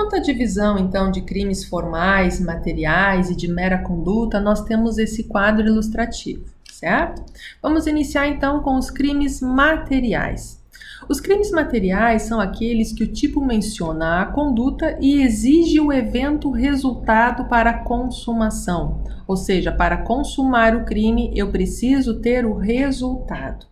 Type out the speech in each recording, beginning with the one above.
Quanto à divisão, então, de crimes formais, materiais e de mera conduta, nós temos esse quadro ilustrativo, certo? Vamos iniciar, então, com os crimes materiais. Os crimes materiais são aqueles que o tipo menciona a conduta e exige o evento resultado para a consumação. Ou seja, para consumar o crime, eu preciso ter o resultado.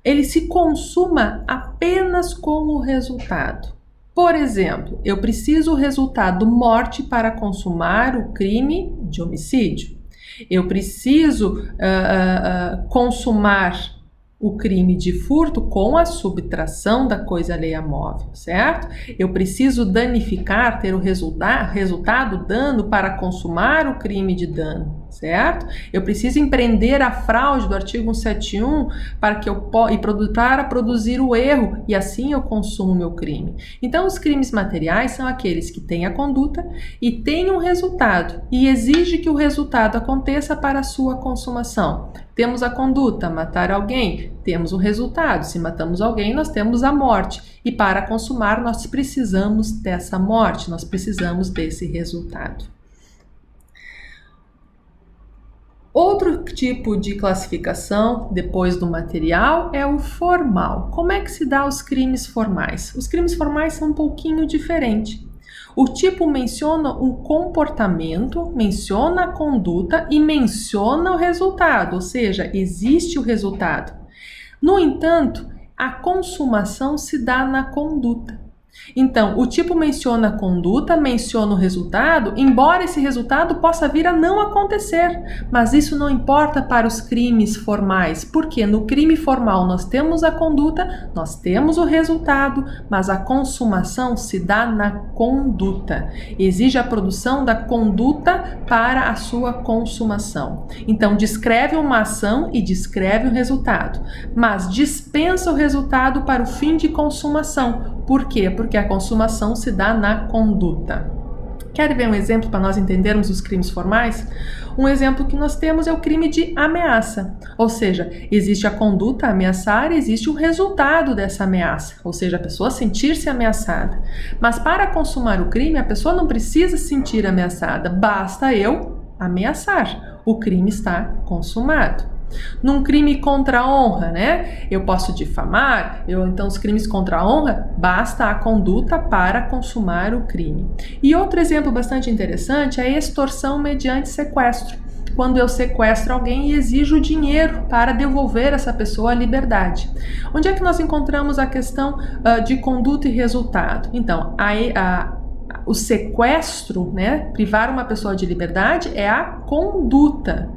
Ele se consuma apenas com o resultado. Por exemplo, eu preciso o resultado morte para consumar o crime de homicídio. Eu preciso consumar o crime de furto com a subtração da coisa alheia móvel, certo? Eu preciso danificar, ter o resultado dano para consumar o crime de dano, certo? Eu preciso empreender a fraude do artigo 171 para produzir o erro e assim eu consumo o meu crime. Então, os crimes materiais são aqueles que têm a conduta e têm um resultado e exige que o resultado aconteça para a sua consumação. Temos a conduta, matar alguém, temos o resultado. Se matamos alguém, nós temos a morte. E para consumar, nós precisamos dessa morte, nós precisamos desse resultado. Outro tipo de classificação, depois do material, é o formal. Como é que se dá os crimes formais? Os crimes formais são um pouquinho diferentes. O tipo menciona um comportamento, menciona a conduta e menciona o resultado, ou seja, existe o resultado. No entanto, a consumação se dá na conduta. Então, o tipo menciona a conduta, menciona o resultado, embora esse resultado possa vir a não acontecer, mas isso não importa para os crimes formais, porque no crime formal nós temos a conduta, nós temos o resultado, mas a consumação se dá na conduta. Exige a produção da conduta para a sua consumação. Então, descreve uma ação e descreve o resultado, mas dispensa o resultado para o fim de consumação. Por quê? Porque a consumação se dá na conduta. Quer ver um exemplo para nós entendermos os crimes formais? Um exemplo que nós temos é o crime de ameaça. Ou seja, existe a conduta ameaçar e existe o resultado dessa ameaça. Ou seja, a pessoa sentir-se ameaçada. Mas para consumar o crime, a pessoa não precisa se sentir ameaçada. Basta eu ameaçar. O crime está consumado. Num crime contra a honra, né? Eu posso difamar, então os crimes contra a honra, basta a conduta para consumar o crime. E outro exemplo bastante interessante é a extorsão mediante sequestro. Quando eu sequestro alguém e exijo dinheiro para devolver essa pessoa à liberdade. Onde é que nós encontramos a questão de conduta e resultado? Então, o sequestro, né? Privar uma pessoa de liberdade é a conduta.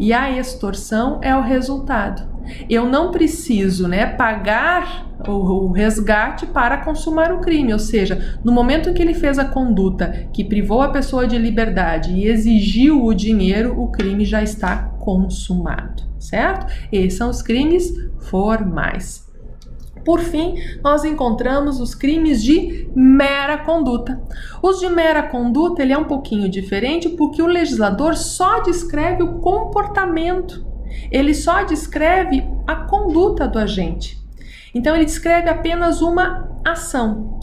E a extorsão é o resultado. Eu não preciso, pagar o resgate para consumar o crime, ou seja, no momento em que ele fez a conduta que privou a pessoa de liberdade e exigiu o dinheiro, o crime já está consumado, certo? Esses são os crimes formais. Por fim, nós encontramos os crimes de mera conduta. Os de mera conduta, ele é um pouquinho diferente porque o legislador só descreve o comportamento. Ele só descreve a conduta do agente. Então, ele descreve apenas uma ação.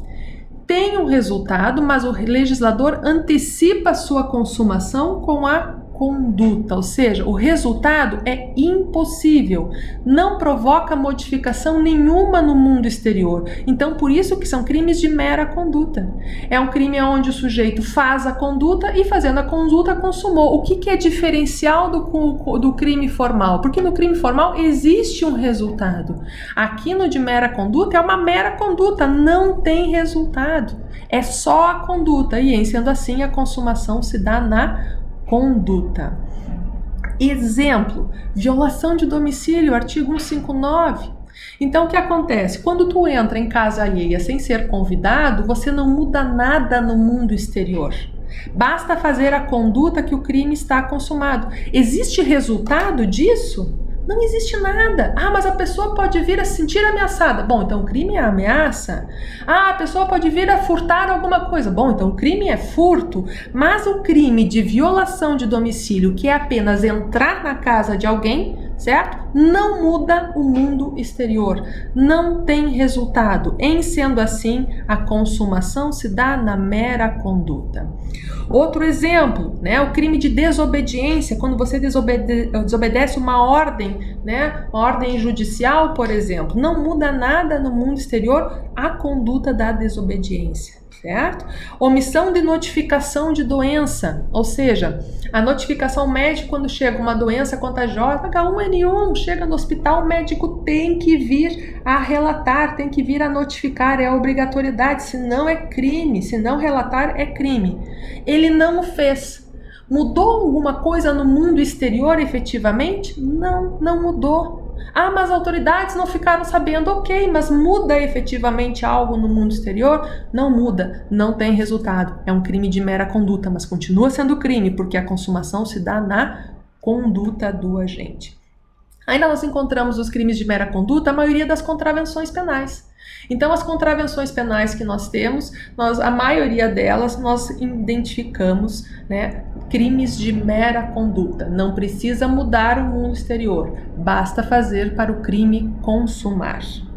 Tem um resultado, mas o legislador antecipa a sua consumação com a conduta, ou seja, o resultado é impossível, não provoca modificação nenhuma no mundo exterior. Então, por isso que são crimes de mera conduta. É um crime onde o sujeito faz a conduta e fazendo a conduta consumou. O que é diferencial do crime formal? Porque no crime formal existe um resultado. Aqui no de mera conduta é uma mera conduta, não tem resultado. É só a conduta e, sendo assim, a consumação se dá na conduta. Exemplo, violação de domicílio, artigo 159. Então, o que acontece? Quando tu entra em casa alheia sem ser convidado, você não muda nada no mundo exterior. Basta fazer a conduta que o crime está consumado. Existe resultado disso? Não existe nada. Mas a pessoa pode vir a se sentir ameaçada. Bom, então o crime é ameaça. A pessoa pode vir a furtar alguma coisa. Bom, então o crime é furto. Mas o crime de violação de domicílio, que é apenas entrar na casa de alguém, certo? Não muda o mundo exterior, não tem resultado. Em sendo assim, a consumação se dá na mera conduta. Outro exemplo, né, o crime de desobediência, quando você desobedece uma ordem, né, uma ordem judicial, por exemplo, não muda nada no mundo exterior a conduta da desobediência. Certo? Omissão de notificação de doença, ou seja, a notificação médica quando chega uma doença contagiosa, H1N1, chega no hospital, o médico tem que vir a relatar, tem que vir a notificar, é a obrigatoriedade, se não é crime, se não relatar é crime. Ele não o fez. Mudou alguma coisa no mundo exterior efetivamente? Não, não mudou. Ah, mas as autoridades não ficaram sabendo, ok, mas muda efetivamente algo no mundo exterior? Não muda, não tem resultado. É um crime de mera conduta, mas continua sendo crime, porque a consumação se dá na conduta do agente. Ainda nós encontramos os crimes de mera conduta, a maioria das contravenções penais. Então, as contravenções penais que nós temos, a maioria delas, nós identificamos, né, crimes de mera conduta. Não precisa mudar o mundo exterior, basta fazer para o crime consumar.